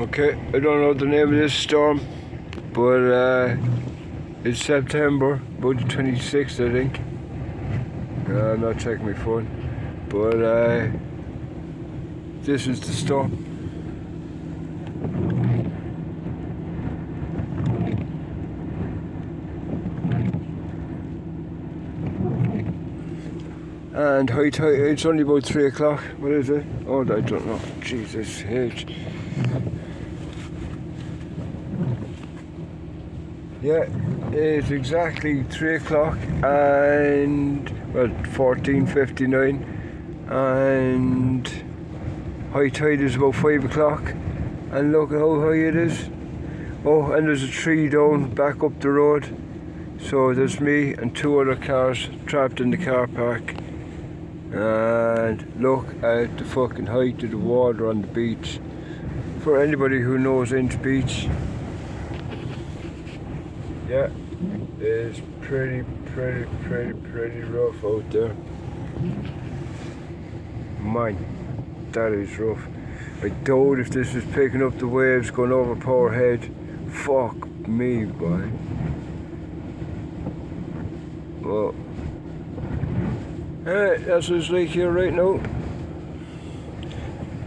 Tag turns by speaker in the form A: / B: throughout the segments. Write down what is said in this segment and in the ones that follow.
A: Okay, I don't know the name of this storm, but it's September, about the 26th, I think. I'm not checking my phone, but this is the storm. And high tide, it's only about 3 o'clock. What is it? Oh, I don't know. Jesus H. Yeah, it's exactly 3 o'clock and, well, 14:59. And high tide is about 5 o'clock. And look at how high it is. Oh, and there's a tree down back up the road. So there's me and 2 other cars trapped in the car park. And look at the fucking height of the water on the beach. For anybody who knows Inch Beach, yeah, it's pretty rough out there. Man, that is rough. I doubt if this is picking up the waves going over Power Head. Fuck me, boy. Well, that's what it's like here right now.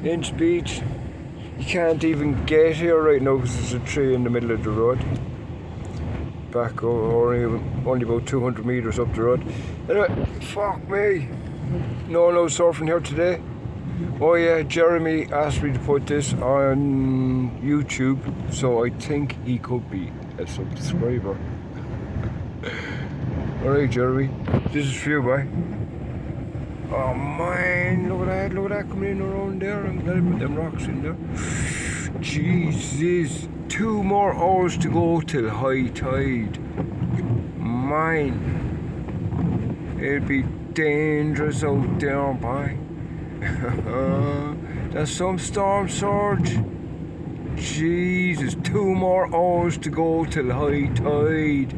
A: Inch Beach. You can't even get here right now because there's a tree in the middle of the road. Back only about 200 metres up the road. Anyway, fuck me. No surfing here today. Oh yeah, Jeremy asked me to put this on YouTube, so I think he could be a subscriber. Alright, Jeremy, this is for you, boy. Oh man, look at that coming in around there. I'm glad I put them rocks in there. Jesus, 2 more hours to go till high tide. Man, it'd be dangerous out there, boy. There's some storm surge. Jesus, 2 more hours to go till high tide.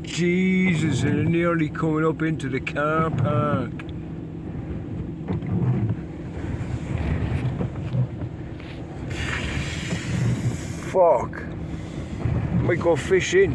A: Jesus, and they're nearly coming up into the car park. Fuck. Might go fishing.